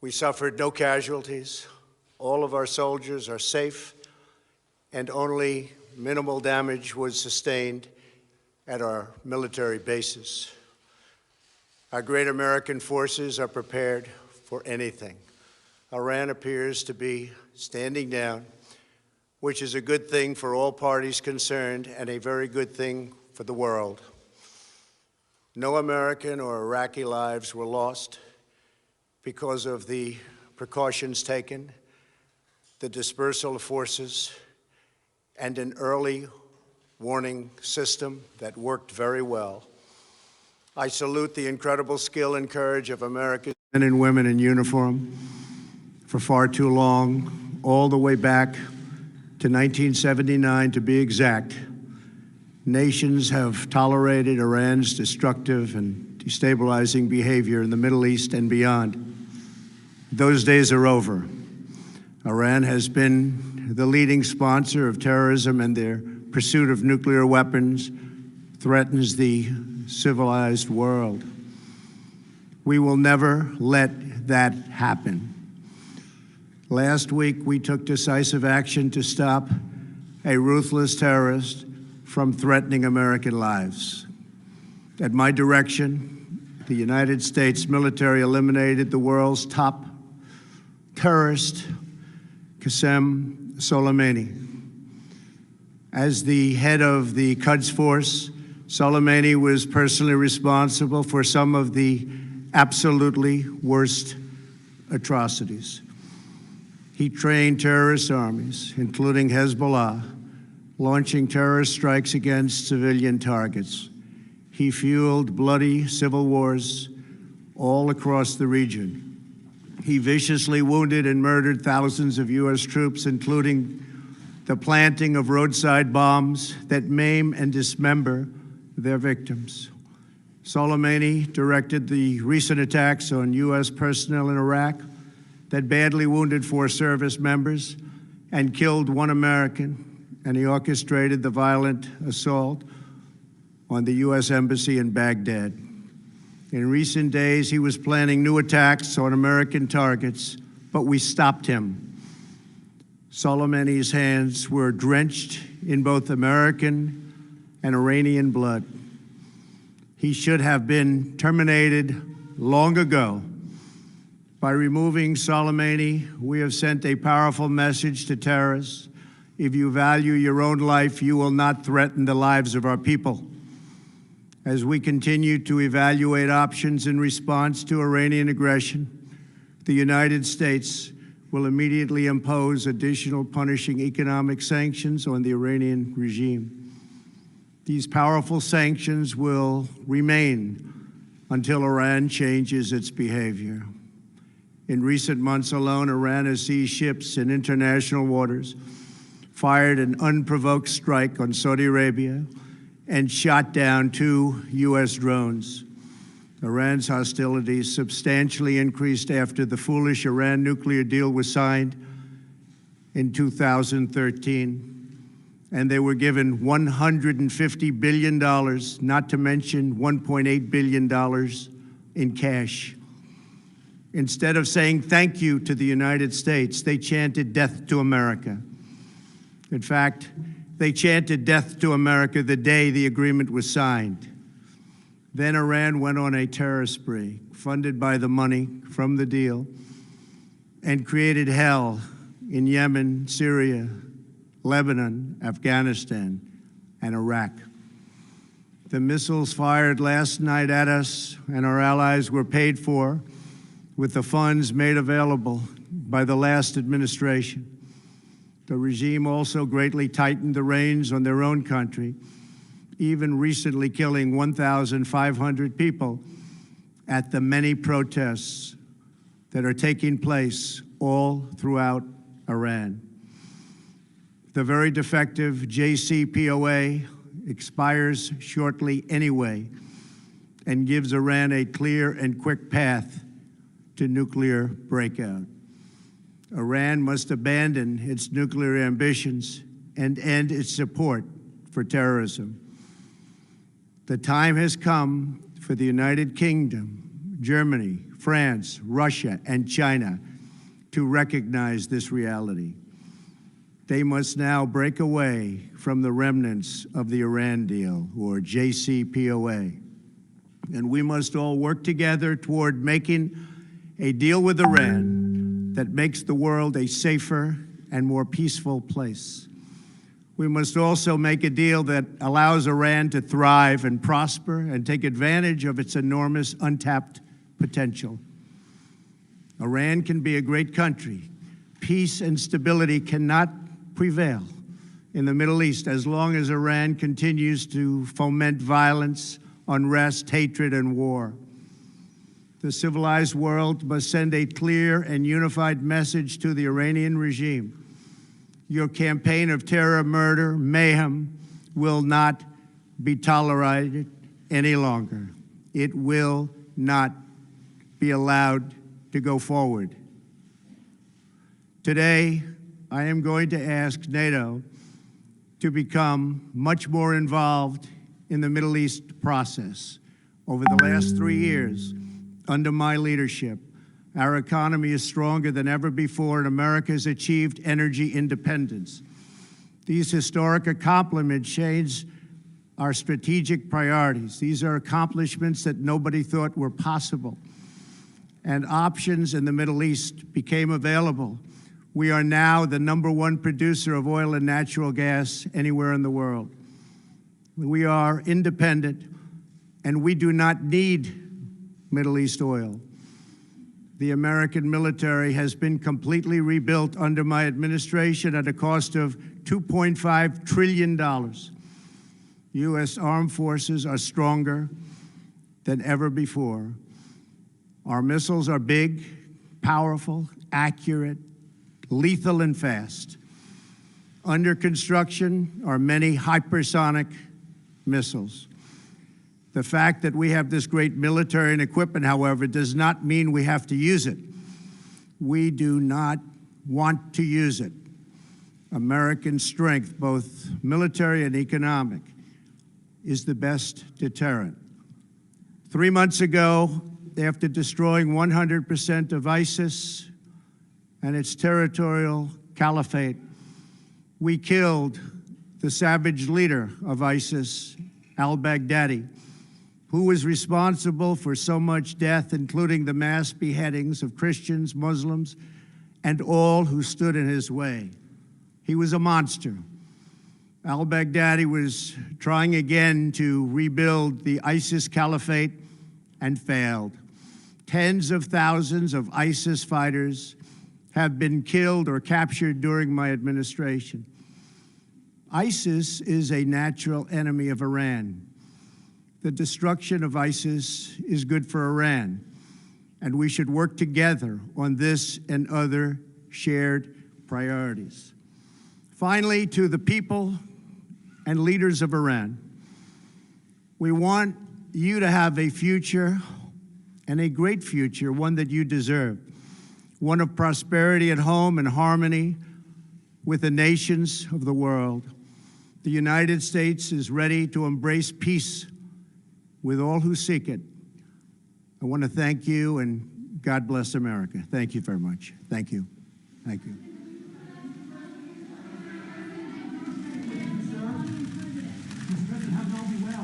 We suffered no casualties. All of our soldiers are safe, and only minimal damage was sustained at our military bases. Our great American forces are prepared for anything. Iran appears to be standing down, which is a good thing for all parties concerned and a very good thing for the world. No American or Iraqi lives were lost because of the precautions taken, the dispersal of forces, and an early warning system that worked very well. I salute the incredible skill and courage of America's men and women in uniform. For far too long, all the way back to 1979 to be exact, nations have tolerated Iran's destructive and destabilizing behavior in the Middle East and beyond. Those days are over. Iran has been the leading sponsor of terrorism, and their pursuit of nuclear weapons threatens the civilized world. We will never let that happen. Last week, we took decisive action to stop a ruthless terrorist from threatening American lives. At my direction, the United States military eliminated the world's top terrorist, Qasem Soleimani. As the head of the Quds Force, Soleimani was personally responsible for some of the absolutely worst atrocities. He trained terrorist armies, including Hezbollah, launching terrorist strikes against civilian targets. He fueled bloody civil wars all across the region. He viciously wounded and murdered thousands of U.S. troops, including the planting of roadside bombs that maim and dismember their victims. Soleimani directed the recent attacks on U.S. personnel in Iraq that badly wounded 4 service members and killed 1 American, and he orchestrated the violent assault on the U.S. Embassy in Baghdad. In recent days, he was planning new attacks on American targets, but we stopped him. Soleimani's hands were drenched in both American and Iranian blood. He should have been terminated long ago. By removing Soleimani, we have sent a powerful message to terrorists. If you value your own life, you will not threaten the lives of our people. As we continue to evaluate options in response to Iranian aggression, the United States will immediately impose additional punishing economic sanctions on the Iranian regime. These powerful sanctions will remain until Iran changes its behavior. In recent months alone, Iran has seized ships in international waters, fired an unprovoked strike on Saudi Arabia, and shot down 2 U.S. drones. Iran's hostilities substantially increased after the foolish Iran nuclear deal was signed in 2013, and they were given $150 billion, not to mention $1.8 billion in cash. Instead of saying thank you to the United States, they chanted death to America. In fact, they chanted death to America the day the agreement was signed. Then Iran went on a terror spree, funded by the money from the deal, and created hell in Yemen, Syria, Lebanon, Afghanistan, and Iraq. The missiles fired last night at us and our allies were paid for with the funds made available by the last administration. The regime also greatly tightened the reins on their own country, even recently killing 1,500 people at the many protests that are taking place all throughout Iran. The very defective JCPOA expires shortly anyway and gives Iran a clear and quick path to nuclear breakout. Iran must abandon its nuclear ambitions and end its support for terrorism. The time has come for the United Kingdom Germany, France, Russia, and China to recognize this reality. They must now break away from the remnants of the Iran deal, or JCPOA. And we must all work together toward making a deal with Iran that makes the world a safer and more peaceful place. We must also make a deal that allows Iran to thrive and prosper and take advantage of its enormous untapped potential. Iran can be a great country. Peace and stability cannot prevail in the Middle East as long as Iran continues to foment violence, unrest, hatred, and war. The civilized world must send a clear and unified message to the Iranian regime. Your campaign of terror, murder, mayhem will not be tolerated any longer. It will not be allowed to go forward. Today, I am going to ask NATO to become much more involved in the Middle East process. Over the last 3 years, under my leadership, our economy is stronger than ever before, and America has achieved energy independence. These historic accomplishments change our strategic priorities. These are accomplishments that nobody thought were possible. And options in the Middle East became available. We are now the #1 producer of oil and natural gas anywhere in the world. We are independent, and we do not need Middle East oil. The American military has been completely rebuilt under my administration at a cost of $2.5 trillion. U.S. armed forces are stronger than ever before. Our missiles are big, powerful, accurate, lethal, and fast. Under construction are many hypersonic missiles. The fact that we have this great military and equipment, however, does not mean we have to use it. We do not want to use it. American strength, both military and economic, is the best deterrent. 3 months ago, after destroying 100% of ISIS and its territorial caliphate, we killed the savage leader of ISIS, al-Baghdadi, who was responsible for so much death, including the mass beheadings of Christians, Muslims, and all who stood in his way. He was a monster. Al-Baghdadi was trying again to rebuild the ISIS caliphate and failed. Tens of thousands of ISIS fighters have been killed or captured during my administration. ISIS is a natural enemy of Iran. The destruction of ISIS is good for Iran, and we should work together on this and other shared priorities. Finally, to the people and leaders of Iran, we want you to have a future, and a great future, one that you deserve, one of prosperity at home and harmony with the nations of the world. The United States is ready to embrace peace with all who seek it. I want to thank you, and God bless America. Thank you very much. Thank you. Thank you.